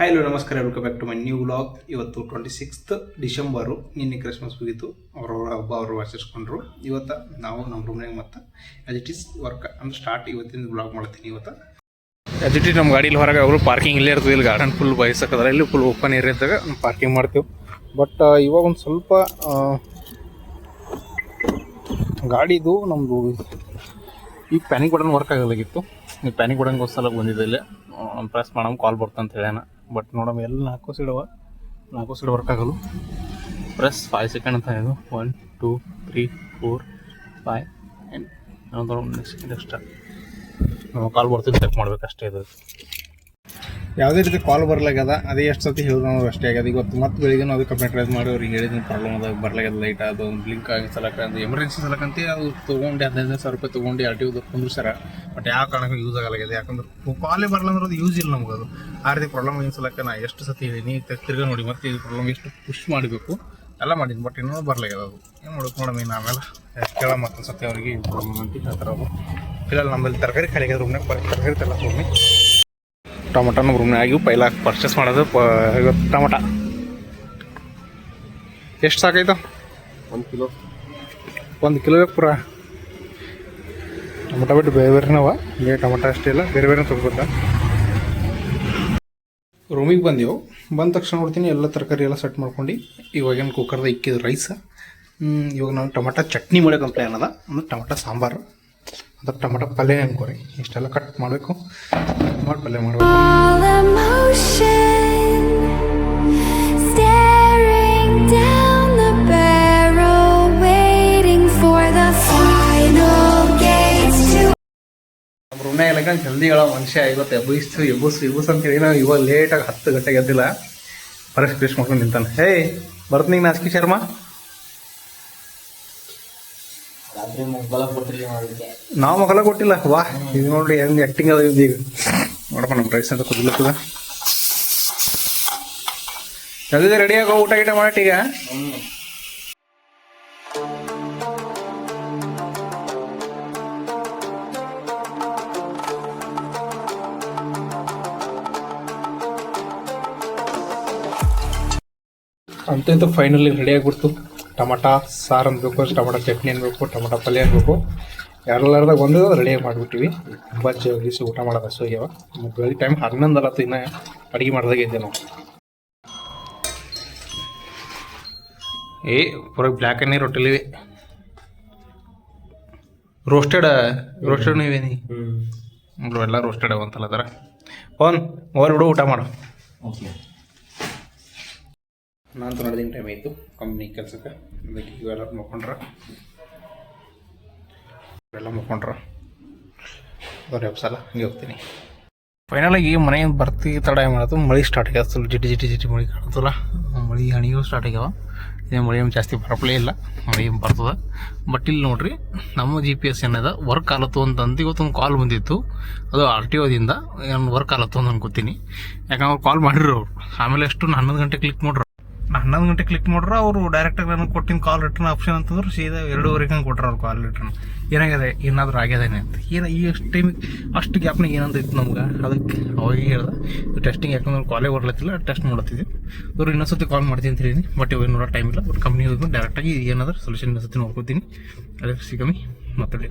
Hi hello ನಮಸ್ಕಾರ, welcome back to my new vlog. ಇವತ್ತು 26th December. ನಿನ್ನೆ ಕ್ರಿಸ್ಮಸ್ ಮುಗೀತು, ಅವರವರ ಹಬ್ಬ ಅವರು ಆಚರಿಸ್ಕೊಂಡ್ರು. ಇವತ್ತು ನಾವು ನಮ್ಮ ರೂಮ್ನಾಗ ಮತ್ತು ಆ್ಯಸ್ ಇಟ್ ಈಸ್ ವರ್ಕ್ ಅಂದ್ರೆ ಸ್ಟಾರ್ಟ್ ಇವತ್ತಿನ ವ್ಲಾಗ್ ಮಾಡ್ತೀನಿ. ಇವತ್ತು ಆ್ಯಸ್ ಇಟ್ ಈಸ್ ನಮ್ಮ ಗಾಡೀಲಿ ಹೊರಗೆ ಅವರು ಪಾರ್ಕಿಂಗ್ ಇಲ್ಲೇ ಇರ್ತದೆ. ಇಲ್ಲಿ ಗಾರ್ಡನ್ ಫುಲ್ ಬಯಸಕ್ಕದ್ರ, ಇಲ್ಲಿ ಫುಲ್ ಓಪನ್ ಏರಿಯಾ ಇದ್ದಾಗ ಪಾರ್ಕಿಂಗ್ ಮಾಡ್ತೀವಿ. ಬಟ್ ಇವಾಗ ಒಂದು ಸ್ವಲ್ಪ ಗಾಡಿದು ನಮ್ಮದು ಈಗ ಪ್ಯಾನಿಕ್ ಬಟನ್ ವರ್ಕ್ ಆಗೋದಾಗಿತ್ತು. ಈ ಪ್ಯಾನಿಕ್ ಬಟನ್ಗೆ ಒಂದು ಸಲ ಬಂದಿದೆ, ಇಲ್ಲೇ ಪ್ರೆಸ್ ಮಾಡಮ್ ಕಾಲ್ ಬರ್ತಂತ ಹೇಳ್ಯಾನ. ಬಟ್ ನೋಡಮ್ಮ, ಎಲ್ಲ 4 ಸೈಡ್ ವರ್ಕ್ ಆಗಲು. ಪ್ರೆಸ್ 5 ಸೆಕೆಂಡ್ ಅಂತ ಇದು 1 2 3 4 5 and ನೆಕ್ಸ್ಟ್ ಎಕ್ಸ್ಟ್ರಾ ನಾವು ಕಾಲ್ ಬರ್ತೀವಿ, ಚೆಕ್ ಮಾಡ್ಬೇಕು ಅಷ್ಟೇ. ಇದು ಯಾವುದೇ ರೀತಿ ಕಾಲ್ ಬರ್ಲಾಗ್ಯದ, ಅದೇ ಎಷ್ಟು ಸತಿ ಹೇಳಿದ್ರು ನಾವು ಅಷ್ಟೇ ಆಗ್ಯದ. ಇವತ್ತು ಮತ್ತೆ ಬೆಳಿಗ್ಗೆ ಅದು ಕಂಪ್ಯೂಟರೈಸ್ ಮಾಡಿ ಅವ್ರಿಗೆ ಹೇಳಿದ್ದೀನಿ ಪ್ರಾಬ್ಲಮ್ ಅದಾಗ ಬರ್ಲಾಗ್ಯದ ಲೈಟ್ ಅದು ಒಂದು ಬ್ಲಿಂಕ್ ಆಗಿ ಸಲಕ ಅದು ಎಮರ್ಜೆನ್ಸಿ ಸಲಕಂತ ಅದು ತೊಗೊಂಡು 15,000 ರೂಪಾಯಿ ತೊಗೊಂಡು RTO ಕುಂದ್ರು ಸರ. ಬಟ್ ಯಾವ ಕಾರಣಕ್ಕೂ ಯೂಸ್ ಆಗಲಾಗಿದೆ, ಯಾಕಂದ್ರೆ ಕಾಲೇ ಬರಲ್ಲ ಅಂದ್ರೆ ಅದು ಯೂಸ್ ಇಲ್ಲ ನಮ್ಗೆ. ಅದು ಆ ರೀತಿ ಪ್ರಾಬ್ಲಮ್ ಏನು ಸಲಕ ನಾ ಎಷ್ಟು ಸತಿ ಹೇಳಿನಿ, ತಿರ್ಗಿ ನೋಡಿ ಮತ್ತೆ ಇದು ಪ್ರಾಬ್ಲಮ್ ಎಷ್ಟು ಪುಷ್ ಮಾಡಬೇಕು ಎಲ್ಲ ಮಾಡಿದ್ದೀನಿ. ಬಟ್ ಇನ್ನೂ ಬರ್ಲಾಗ್ಯದ. ಅದು ಏನು ಮಾಡೋದು ನೋಡಮ್ಮ, ಇನ್ನು ಆಮೇಲೆ ಕೇಳ ಮತ್ತೊಂದು ಸತಿ ಅವ್ರಿಗೆ ಪ್ರಾಬ್ಲಮ್ ಅಂತ ಹೇಳ್ತಾರೆ ಅವರು. ಇಲ್ಲ ನಮ್ಮಲ್ಲಿ ತರಕಾರಿ ಖಾಲಿ ಆಗ್ಯದ, ರೂಮ್ನಾಗ ತರಕಾರಿ ತಲ್ಲ ಹೋಗಿ ಟೊಮಟೊನ ರೂಮ್ನಾಗ ಆಗಿವು. ಪೈಲ ಪರ್ಚೇಸ್ ಮಾಡೋದು ಇವತ್ತು ಟೊಮಟ ಎಷ್ಟು ಸಾಕಾಯ್ತು? 1 ಕಿಲೋ ಪೂರ ಟೊಮಟ. ಬಿಟ್ಟು ಬೇರೆ ಬೇರೆ ನಾವ ಬೇ ಟೊಮಟ ಅಷ್ಟೇ ಇಲ್ಲ, ಬೇರೆ ಬೇರೆ ತೊಗೊಳ್ತಾ. ರೂಮಿಗೆ ಬಂದೆವು. ಬಂದ ತಕ್ಷಣ ನೋಡ್ತೀನಿ ಎಲ್ಲ ತರಕಾರಿ ಎಲ್ಲ ಸೆಟ್ ಮಾಡ್ಕೊಂಡು ಇವಾಗೇನು ಕುಕ್ಕರ್ದ ಇಕ್ಕಿದ ರೈಸ್. ಇವಾಗ ನಾವು ಟೊಮಟ ಚಟ್ನಿ ಮಾಡೋಕೆ ಪ್ಲ್ಯಾನ್ ಅದ, ಅಂದ್ರೆ ಟೊಮಟ ಸಾಂಬಾರು ಅದು ಟೊಮಟ ಪಲ್ಯ ಅನ್ಕೋರಿ. ಇಷ್ಟೆಲ್ಲ ಕಟ್ ಮಾಡಬೇಕು, ಮಾಡಿ ಪಲ್ಯ ಮಾಡಬೇಕು. ನಮ್ಮ ರೂಮ್ನಾಗ ಎಲ್ಲ ಜಲ್ದಿ ಹೇಳೋ ಮನುಷ್ಯ ಇವತ್ತು ಎಬ್ಬಸ್ ಅಂತೇಳಿ ನಾವು ಇವಾಗ ಲೇಟಾಗಿ 10 ಗಂಟೆಗೆ ಎದ್ದಿಲ್ಲ. ಪರಸ್ ಪೇಸ್ಟ್ ಮಾಡ್ಕೊಂಡು ನಿಂತಾನೆ. ಹೇ ಬರ್ತೀನಿ ನಾಸ್ಕಿ ಶರ್ಮಾ. ನಾವು ಮಗಲ ಕೊಟ್ಟಿಲ್ಲ. ವಾ ಇದು ನೋಡ್ರಿ ಹೆಂಗೆ ಆ್ಯಕ್ಟಿಂಗ್ ಅದ ಈಗ. ನೋಡಪ್ಪ ನಮ್ಮ ರೈಸ್ ಅಂತ ಕುದಿಲತ್ತದ. ಜಲ್ದಿ ರೆಡಿ ಆಗೋ, ಊಟ ಗೀಟ ಮಾಡೀಗ. ಅಂತೂ ಫೈನಲಿ ರೆಡಿ ಆಗಿಬಿಡ್ತು. ಟೊಮಟ ಸಾರು ಅನ್ಬೇಕು, ಟೊಮಟ ಚಟ್ನಿ ಅನ್ಬೇಕು, ಟೊಮಟ ಪಲ್ಯ ಅನ್ಬೇಕು, ಎಲ್ಲರದಾಗ ಒಂದು ರೆಡಿಯಾಗಿ ಮಾಡಿಬಿಟ್ಟಿವಿ. ತುಂಬ ಗೀಸಿ ಊಟ ಮಾಡೋದು ಹಸುಗ್ಯಾವ. ಮತ್ತು ಬೆಳಿಗ್ಗೆ ಟೈಮ್ 11 ಅಲ್ಲತ್ತು, ಇನ್ನೂ ಅಡುಗೆ ಮಾಡ್ದಾಗೆ ಇದ್ದೆ ನಾವು. ಪೂರ ಬ್ಲ್ಯಾಕ್ ಅನ್ನೇ ರೊಟ್ಟಿಲಿವೆ. ರೋಸ್ಟೆಡ್ ಇವೇನಿ ಎಲ್ಲ ರೋಸ್ಟೆಡ್ ಅವಂತಲ್ಲ ಅದರ. ಮೊಬೈಲ್ ಬಿಡು, ಊಟ ಮಾಡು. ನಾನು ನೋಡಿದ್ದೀನಿ ಟೈಮ್ ಆಯಿತು ಕಂಪ್ನಿ ಕೆಲಸಕ್ಕೆ. ಅದಕ್ಕೆ ಇವೆಲ್ಲ ಮುಕ್ಕೊಂಡ್ರ ಅವ್ರು ಎಬ್ಸಲ್ಲ, ಹಂಗೆ ಹೋಗ್ತೀನಿ. ಫೈನಲಾಗಿ ಮನೆಯಿಂದ ಬರ್ತೀವಿ ತಡ ಮಾಡೋದು. ಮಳೆ ಸ್ಟಾರ್ಟ್ ಆಗ್ಯದ, ಸ್ವಲ್ಪ ಜಿಟಿ ಮಳೆ ಕಾಣುತ್ತಲ್ಲ. ಮಳೆ ಹಣಿಗೂ ಸ್ಟಾರ್ಟ್ ಆಗ್ಯಾವ. ಇದೇ ಮಳೆ ಜಾಸ್ತಿ ಬರಪ್ಲೇ ಇಲ್ಲ, ಮಳೆ ಬರ್ತದೆ. ಬಟ್ ಇಲ್ಲಿ ನೋಡ್ರಿ, ನಮ್ಮ GPS ಏನದ ವರ್ಕ್ ಆಲತ್ತು ಅಂತಂದು ಇವತ್ತೊಂದು ಕಾಲ್ ಬಂದಿತ್ತು. ಅದು RTOದಿಂದ ಏನು ವರ್ಕ್ ಆಲತ್ತು ಅಂತ ಅನ್ಕೋತೀನಿ. ಯಾಕಂದ್ರೆ ಅವ್ರು ಕಾಲ್ ಮಾಡಿದ್ರು ಅವ್ರು. ಆಮೇಲೆ ಎಷ್ಟು 11 ಗಂಟೆ ಕ್ಲಿಕ್ ಮಾಡ್ರೆ ಅವರು ಡೈರೆಕ್ಟಾಗಿ ನನಗೆ ಕೊಟ್ಟಿನ ಕಾಲ್ ರಿಟರ್ನ್ ಆಪ್ಷನ್ ಅಂತಂದ್ರೆ ಸೀದಾ 2:30 ಹಂಗೆ ಕೊಟ್ರೆ ಅವ್ರು ಕಾಲ್ ರಿಟರ್ನ್. ಏನಾಗಿದೆ, ಏನಾದರೂ ಆಗ್ಯದೇನೆ ಅಂತ. ಈ ಎಷ್ಟು ಟೈಮಿಗೆ ಅಷ್ಟು ಗ್ಯಾಪ್ನಾಗ ಏನಂದಿತ್ತು ನಮ್ಗೆ. ಅದಕ್ಕೆ ಅವಾಗ ಹೇಳ್ದೆ ಟೆಸ್ಟಿಂಗ್, ಯಾಕಂದ್ರೆ ಕಾಲೇ ಬರ್ಲತ್ತಿಲ್ಲ, ಟೆಸ್ಟ್ ಮಾಡ್ತಿದ್ವಿ. ಇವ್ರು ಇನ್ನೊಂದ್ಸತಿ ಕಾಲ್ ಮಾಡ್ತೀನಿ ಅಂತ ಹೇಳಿದ್ದೀನಿ. ಬಟ್ ಇವಾಗ ನೋಡೋ ಟೈಮ್ ಇಲ್ಲ. ಬಟ್ ಕಂಪ್ನಿ ಹೋಗಿ ಡೈರೆಕ್ಟಾಗಿ ಏನಾದರೂ ಸೊಲ್ಯೂಷನ್ ಇನ್ನೊಂದ್ಸತಿ ನೋಡ್ಕೋತೀನಿ. ಅದಕ್ಕೆ ಸಿಗಮ್ಮಿ ಮಾತಾಡಿ.